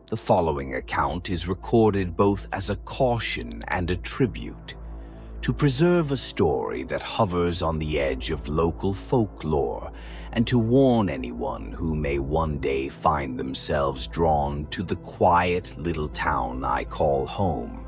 The following account is recorded both as a caution and a tribute to preserve a story that hovers on the edge of local folklore and to warn anyone who may one day find themselves drawn to the quiet little town I call home.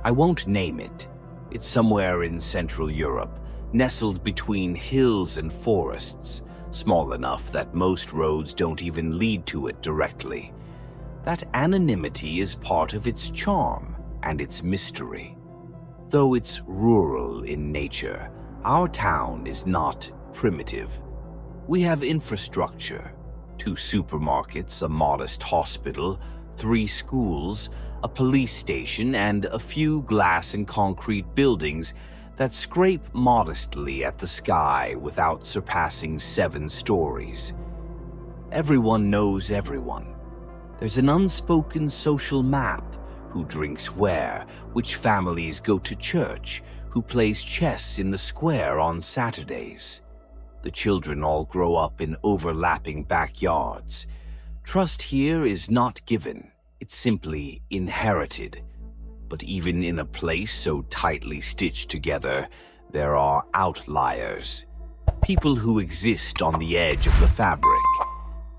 I won't name it. It's somewhere in Central Europe, nestled between hills and forests, small enough that most roads don't even lead to it directly. That anonymity is part of its charm and its mystery. Though it's rural in nature, our town is not primitive. We have infrastructure: 2 supermarkets, a modest hospital, 3 schools, a police station, and a few glass and concrete buildings that scrape modestly at the sky without surpassing 7 stories. Everyone knows everyone. There's an unspoken social map: who drinks where, which families go to church, who plays chess in the square on Saturdays. The children all grow up in overlapping backyards. Trust here is not given, it's simply inherited. But even in a place so tightly stitched together, there are outliers. People who exist on the edge of the fabric.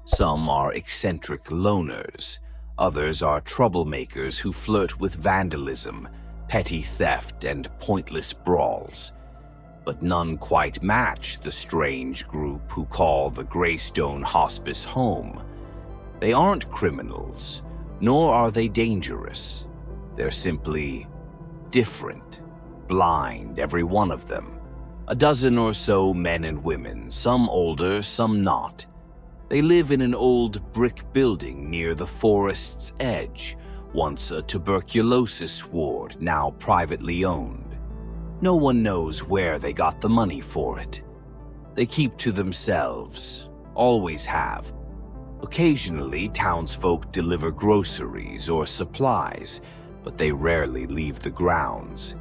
Some are eccentric loners. Others are troublemakers who flirt with vandalism, petty theft, and pointless brawls. But none quite match the strange group who call the Greystone Hospice home. They aren't criminals, nor are they dangerous. They're simply different, blind, every one of them. A dozen or so men and women, some older, some not. They live in an old brick building near the forest's edge, once a tuberculosis ward, now privately owned. No one knows where they got the money for it. They keep to themselves, always have. Occasionally, townsfolk deliver groceries or supplies, but they rarely leave the grounds.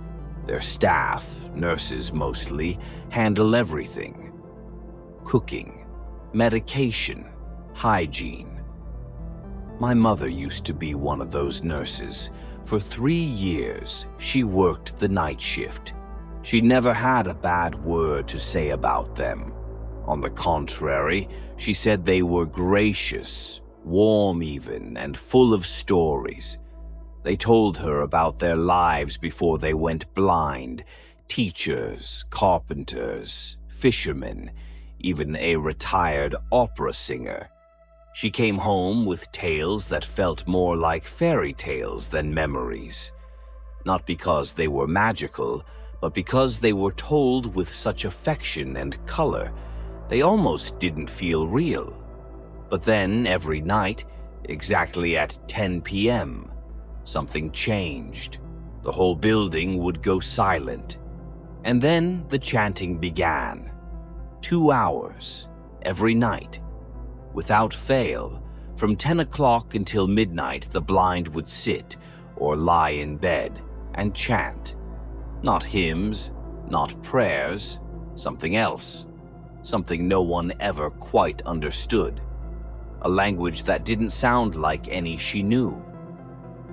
Their staff, nurses mostly, handle everything: cooking, medication, hygiene. My mother used to be one of those nurses. For 3 years, she worked the night shift. She never had a bad word to say about them. On the contrary, she said they were gracious, warm even, and full of stories. They told her about their lives before they went blind: teachers, carpenters, fishermen, even a retired opera singer. She came home with tales that felt more like fairy tales than memories. Not because they were magical, but because they were told with such affection and color, they almost didn't feel real. But then, every night, exactly at 10 p.m., something changed. The whole building would go silent. And then the chanting began. 2 hours, every night. Without fail, from 10 o'clock until midnight, the blind would sit or lie in bed and chant. Not hymns, not prayers, something else. Something no one ever quite understood. A language that didn't sound like any she knew.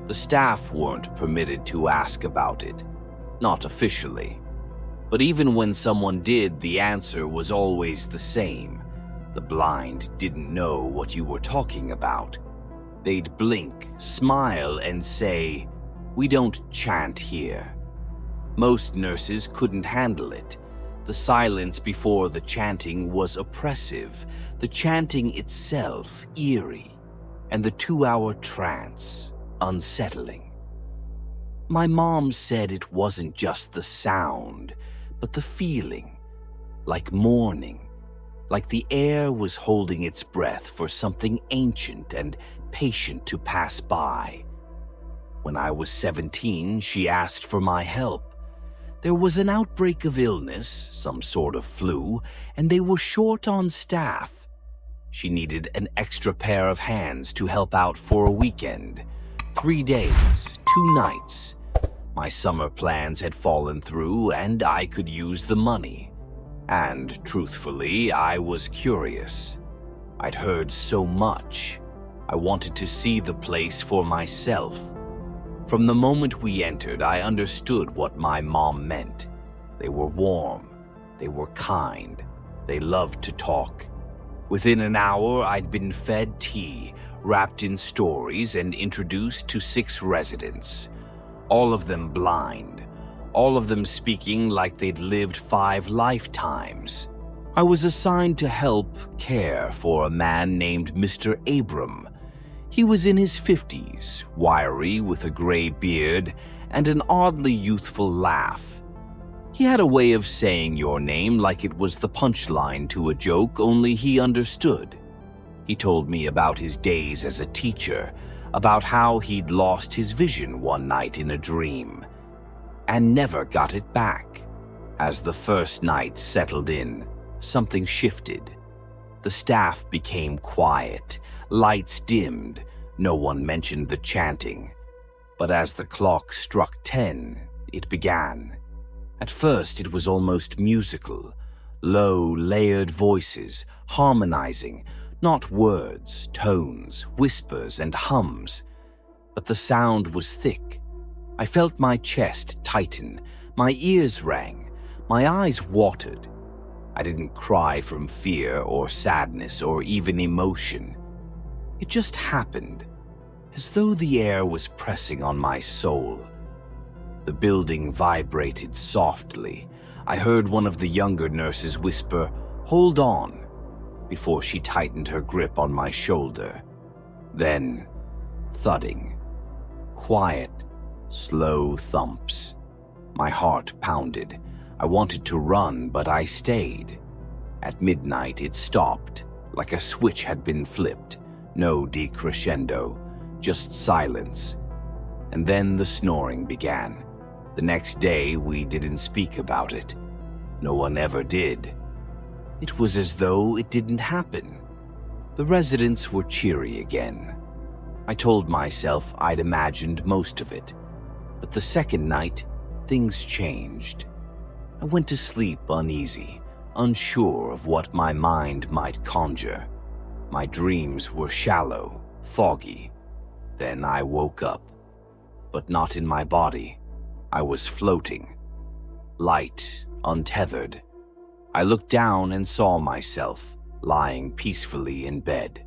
The staff weren't permitted to ask about it, not officially. But even when someone did, the answer was always the same. The blind didn't know what you were talking about. They'd blink, smile, and say, "We don't chant here." Most nurses couldn't handle it. The silence before the chanting was oppressive, the chanting itself eerie, and the 2-hour trance unsettling. My mom said it wasn't just the sound, but the feeling, like mourning, like the air was holding its breath for something ancient and patient to pass by. When I was 17, she asked for my help. There was an outbreak of illness, some sort of flu, and they were short on staff. She needed an extra pair of hands to help out for a weekend. 3 days, 2 nights. My summer plans had fallen through, and I could use the money. And, truthfully, I was curious. I'd heard so much. I wanted to see the place for myself. From the moment we entered, I understood what my mom meant. They were warm. They were kind. They loved to talk. Within an hour, I'd been fed tea, wrapped in stories, and introduced to 6 residents. All of them blind. All of them speaking like they'd lived 5 lifetimes. I was assigned to help care for a man named Mr. Abram. He was in his 50s, wiry with a gray beard and an oddly youthful laugh. He had a way of saying your name like it was the punchline to a joke, only he understood. He told me about his days as a teacher, about how he'd lost his vision one night in a dream, and never got it back. As the first night settled in, something shifted. The staff became quiet, lights dimmed, no one mentioned the chanting. But as the clock struck 10, it began. At first it was almost musical, low, layered voices, harmonizing, not words, tones, whispers, and hums. But the sound was thick. I felt my chest tighten, my ears rang, my eyes watered. I didn't cry from fear or sadness or even emotion. It just happened, as though the air was pressing on my soul. The building vibrated softly. I heard one of the younger nurses whisper, "Hold on," before she tightened her grip on my shoulder. Then, thudding. Quiet, slow thumps. My heart pounded. I wanted to run, but I stayed. At midnight, it stopped, like a switch had been flipped. No decrescendo, just silence. And then the snoring began. The next day, we didn't speak about it. No one ever did. It was as though it didn't happen. The residents were cheery again. I told myself I'd imagined most of it. But the second night, things changed. I went to sleep uneasy, unsure of what my mind might conjure. My dreams were shallow, foggy. Then I woke up, but not in my body. I was floating, light, untethered. I looked down and saw myself, lying peacefully in bed.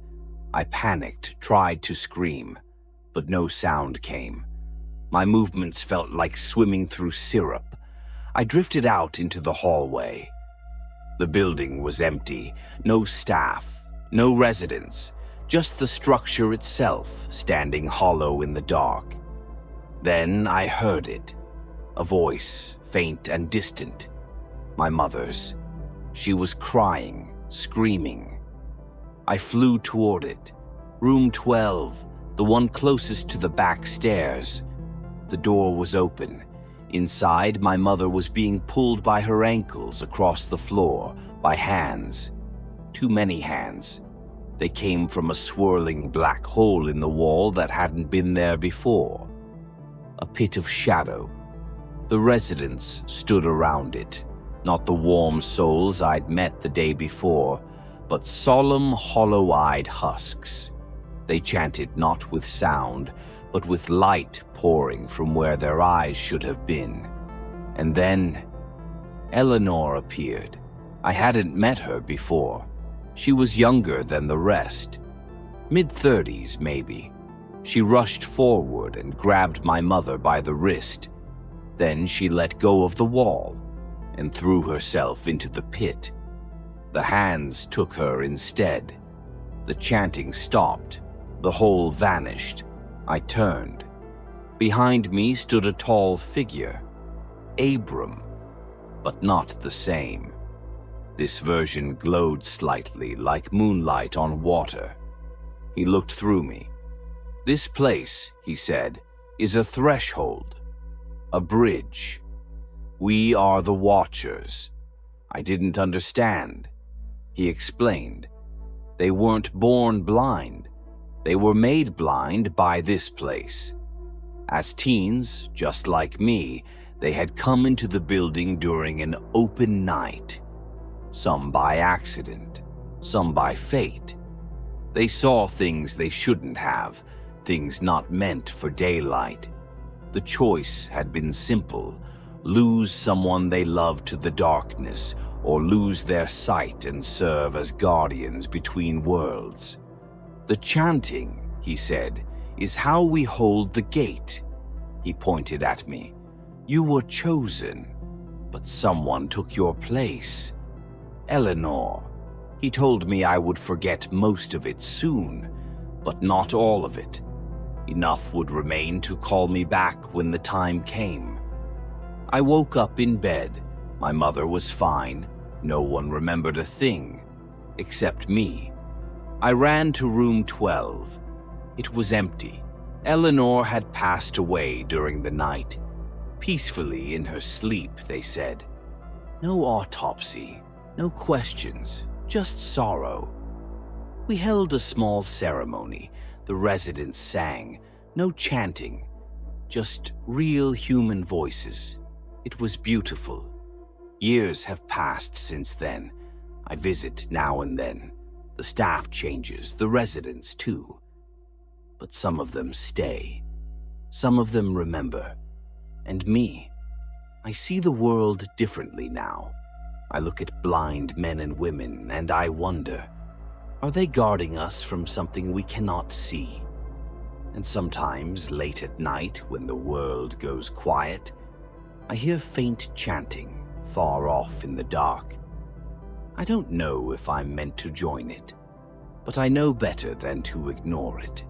I panicked, tried to scream, but no sound came. My movements felt like swimming through syrup. I drifted out into the hallway. The building was empty, no staff, no residents, just the structure itself standing hollow in the dark. Then I heard it. A voice, faint and distant. My mother's. She was crying, screaming. I flew toward it. Room 12, the one closest to the back stairs. The door was open. Inside, my mother was being pulled by her ankles across the floor by hands. Too many hands. They came from a swirling black hole in the wall that hadn't been there before. A pit of shadow. The residents stood around it, not the warm souls I'd met the day before, but solemn, hollow-eyed husks. They chanted not with sound, but with light pouring from where their eyes should have been. And then, Eleanor appeared. I hadn't met her before. She was younger than the rest. Mid-30s, maybe. She rushed forward and grabbed my mother by the wrist. Then she let go of the wall and threw herself into the pit. The hands took her instead. The chanting stopped. The hole vanished. I turned. Behind me stood a tall figure. Abram, but not the same. This version glowed slightly like moonlight on water. He looked through me. "This place," he said, "is a threshold. A bridge. We are the Watchers." I didn't understand. He explained. They weren't born blind. They were made blind by this place. As teens, just like me, they had come into the building during an open night. Some by accident, some by fate. They saw things they shouldn't have, things not meant for daylight. The choice had been simple: lose someone they loved to the darkness, or lose their sight and serve as guardians between worlds. The chanting, he said, is how we hold the gate. He pointed at me. You were chosen, but someone took your place. Eleanor. He told me I would forget most of it soon, but not all of it. Enough would remain to call me back when the time came. I woke up in bed. My mother was fine. No one remembered a thing, except me. I ran to room 12. It was empty. Eleanor had passed away during the night. Peacefully in her sleep, they said. No autopsy, no questions, just sorrow. We held a small ceremony. The residents sang. No chanting, just real human voices. It was beautiful. Years have passed since then. I visit now and then. The staff changes, the residents too. But some of them stay. Some of them remember. And me. I see the world differently now. I look at blind men and women and I wonder, are they guarding us from something we cannot see? And sometimes, late at night, when the world goes quiet, I hear faint chanting, far off in the dark. I don't know if I'm meant to join it, but I know better than to ignore it.